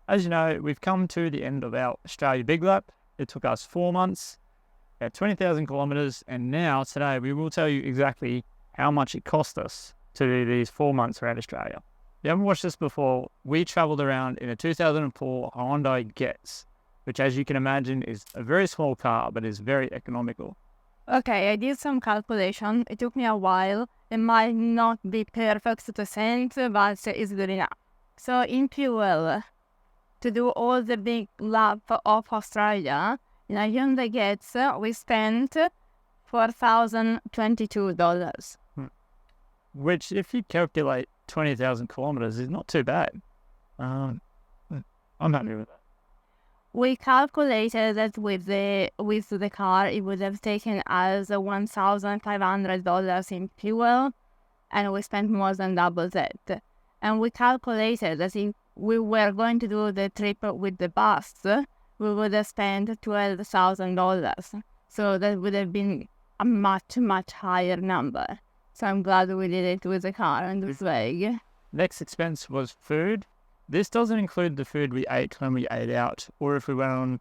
As you know, we've come to the end of our Australia Big Lap. It took us 4 months, about 20,000 kilometres, and now today we will tell you exactly how much it cost us to do these 4 months around Australia. If you haven't watched this before, we travelled around in a 2004 Hyundai Getz, which, as you can imagine, is a very small car but is very economical. Okay, I did some calculation. It took me a while. It might not be perfect to the cent, but it's good enough. So in fuel, to do all the big lap of Australia, in a Hyundai Getz, we spent $4,022. Which, if you calculate 20,000 kilometres, is not too bad. I'm happy with that. We calculated that with the car, it would have taken us $1,500 in fuel, and we spent more than double that. And we calculated that if we were going to do the trip with the bus, we would have spent $12,000. So that would have been a much, much higher number. So I'm glad we did it with the car and the swag. Next expense was food. This doesn't include the food we ate when we ate out, or if we went on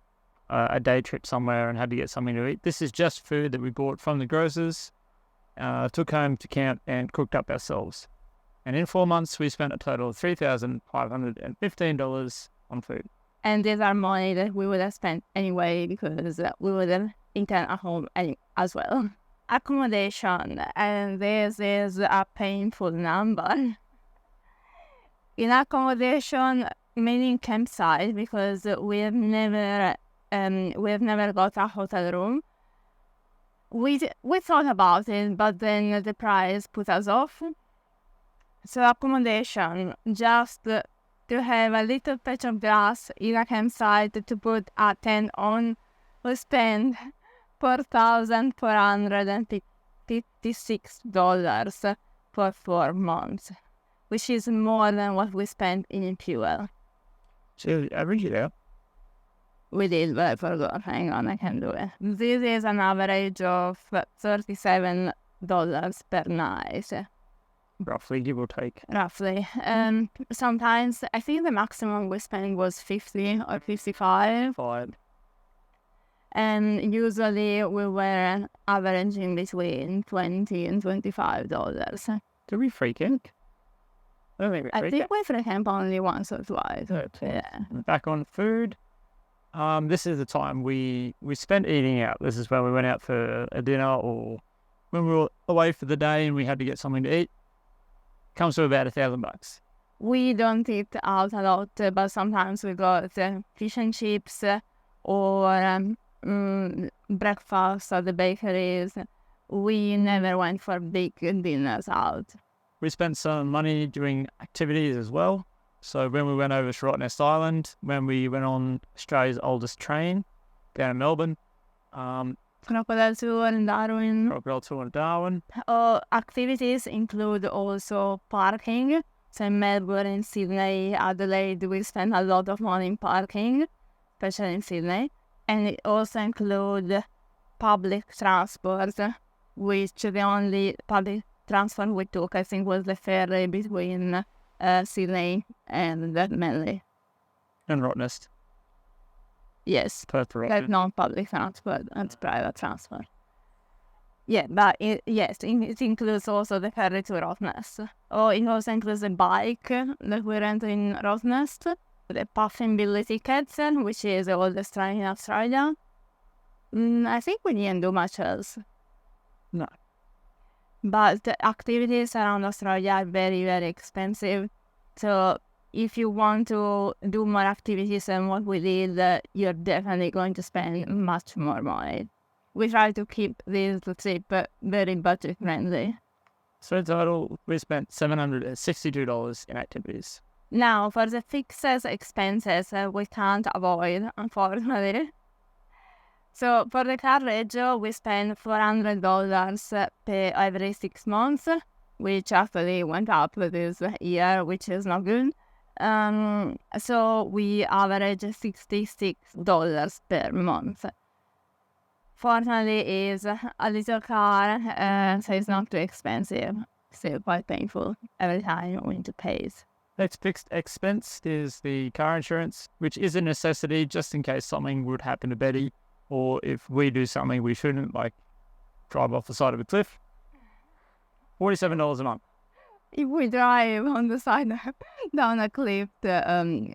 a day trip somewhere and had to get something to eat. This is just food that we bought from the grocers, took home to camp and cooked up ourselves. And in 4 months, we spent a total of $3,515 on food. And these are money that we would have spent anyway because we would have eaten at home as well. Accommodation, and this is a painful number. In accommodation, meaning campsite, because we have never got a hotel room. We thought about it, but then the price put us off. So accommodation, just to have a little patch of grass in a campsite to put a tent on, we spent $4,456 for 4 months, which is more than what we spent in fuel. So average it out. We did, but I forgot. Hang on, I can do it. This is an average of $37 per night. Roughly, give or take. Roughly. Sometimes, I think the maximum we spent was 50 or 55. 5. And usually we were averaging between $20 and $25. Did we free camp? I think we free camp only once or twice. Yeah. Back on food. This is the time we spent eating out. This is when we went out for a dinner or when we were away for the day and we had to get something to eat. Comes to about $1,000. We don't eat out a lot, but sometimes we got fish and chips or breakfast at the bakeries. We never went for big dinners out. We spent some money doing activities as well. So when we went over to Rottnest Island, when we went on Australia's oldest train down in Melbourne, Crocodile tour in Darwin. Activities include also parking. So in Melbourne, in Sydney, Adelaide, we spend a lot of money in parking, especially in Sydney. And it also includes public transport, which the only public transport we took, I think, was the ferry between Sydney and Manly. And Rottnest. Yes, That's not public transport, it's private transport. Yeah, but it includes also the ferry to Rottnest. It also includes a bike that we rent in Rottnest, the Puffin Billy tickets, which is the oldest train in Australia. I think we didn't do much else. No. But the activities around Australia are very, very expensive. So if you want to do more activities than what we did, you're definitely going to spend much more money. We try to keep this trip very budget friendly. So in total, we spent $762 in activities. Now, for the fixed expenses, we can't avoid, unfortunately. So for the carriage, we spend $400 per every 6 months, which actually went up this year, which is not good. So we average $66 per month. Fortunately, it's a little car, so it's not too expensive. Still quite painful every time we need to pay. Next fixed expense is the car insurance, which is a necessity just in case something would happen to Betty, or if we do something we shouldn't, like drive off the side of a cliff. $47 a month. If we drive on the side down a cliff, the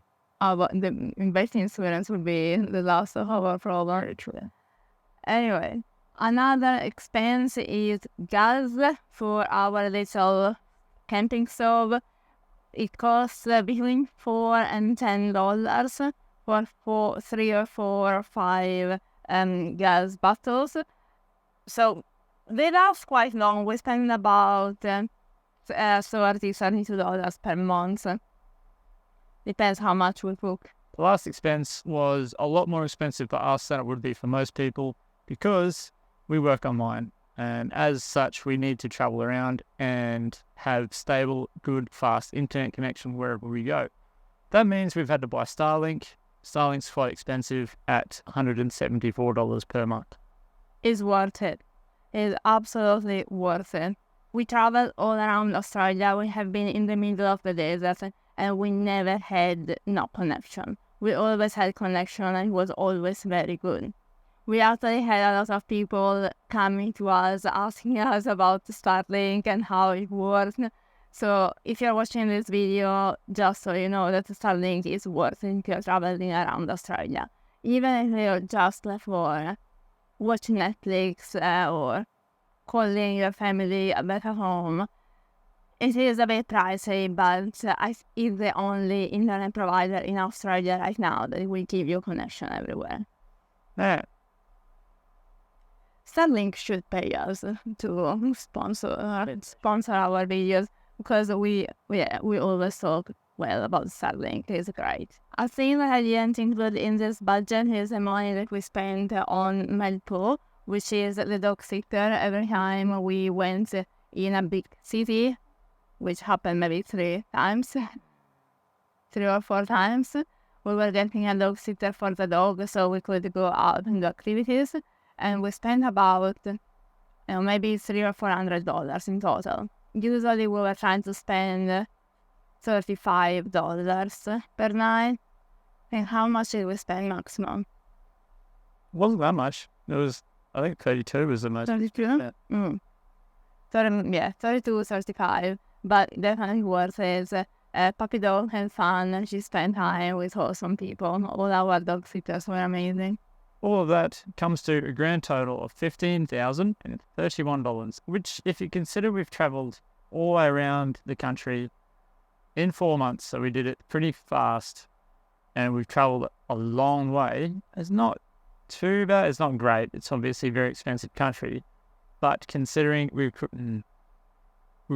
investing insurance would be the last of our problem. Very true. Anyway, another expense is gas for our little camping stove. It costs between $4 and $10 for 3 or 4 or 5 gas bottles. So they last quite long. We spend about $32 per month. Depends how much we cook. The last expense was a lot more expensive for us than it would be for most people because we work online. And as such, we need to travel around and have stable, good, fast internet connection wherever we go. That means we've had to buy Starlink. Starlink's quite expensive at $174 per month. It's worth it. It's absolutely worth it. We travel all around Australia. We have been in the middle of the desert and we never had no connection. We always had connection and it was always very good. We actually had a lot of people coming to us, asking us about Starlink and how it works. So if you're watching this video, just so you know that Starlink is worth it if you're traveling around Australia. Even if you're just for watching Netflix or calling your family back at home, it is a bit pricey, but it's the only internet provider in Australia right now that will give you connection everywhere. Yeah. Starlink should pay us to sponsor our videos because we always talk well about Starlink. It's great. A thing that I didn't include in this budget is the money that we spent on Melpo, which is the dog sitter every time we went in a big city, which happened maybe 3 or 4 times. We were getting a dog sitter for the dog so we could go out and do activities. And we spent about maybe $300 or $400 in total. Usually we were trying to spend $35 per night. And how much did we spend maximum? It wasn't that much. It was, I think 32 was the most. 32? Yeah. 32, 35. But definitely worth it. Puppy dog had fun and she spent time with awesome people. All our dog sitters were amazing. All of that comes to a grand total of $15,031, which if you consider we've travelled all the way around the country in 4 months, so we did it pretty fast, and we've travelled a long way, it's not too bad, it's not great, it's obviously a very expensive country, but considering we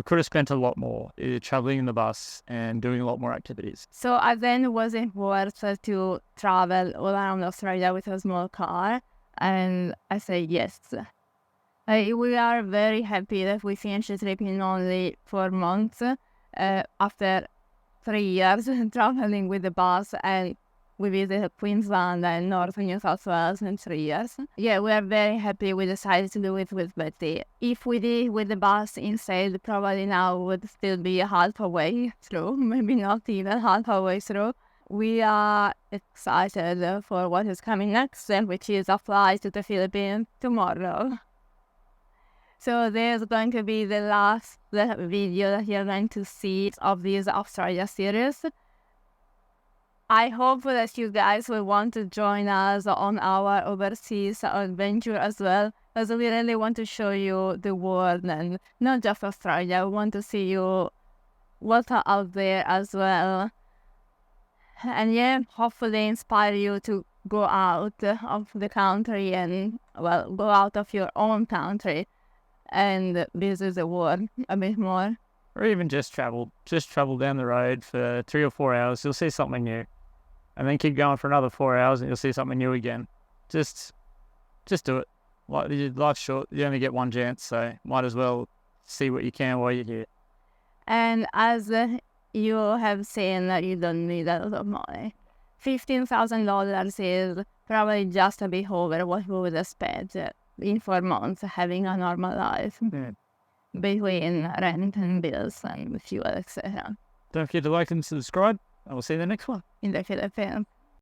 could have spent a lot more travelling in the bus and doing a lot more activities. So then was it worth to travel all around Australia with a small car? And I say yes. We are very happy that we finished the trip in only 4 months after 3 years traveling with the bus, and we visited Queensland and Northern New South Wales in 3 years. Yeah, we are very happy we decided to do it with Betty. If we did with the bus instead, probably now would still be halfway through, maybe not even halfway through. We are excited for what is coming next, which is a flight to the Philippines tomorrow. So there's going to be the last video that you're going to see of this Australia series. I hope that you guys will want to join us on our overseas adventure as well, as we really want to show you the world and not just Australia. We want to see you what's out there as well. And yeah, hopefully inspire you to go out of the country and, well, go out of your own country and visit the world a bit more. Or even just travel down the road for 3 or 4 hours, you'll see something new. And then keep going for another 4 hours and you'll see something new again. Just do it. Life's short. You only get one chance, so might as well see what you can while you're here. And as you have seen, that you don't need a lot of money. $15,000 is probably just a bit over what we would have spent in 4 months having a normal life. Yeah. Between rent and bills and fuel, etc. Don't forget to like and subscribe. I will see you in the next one. in the Philippines.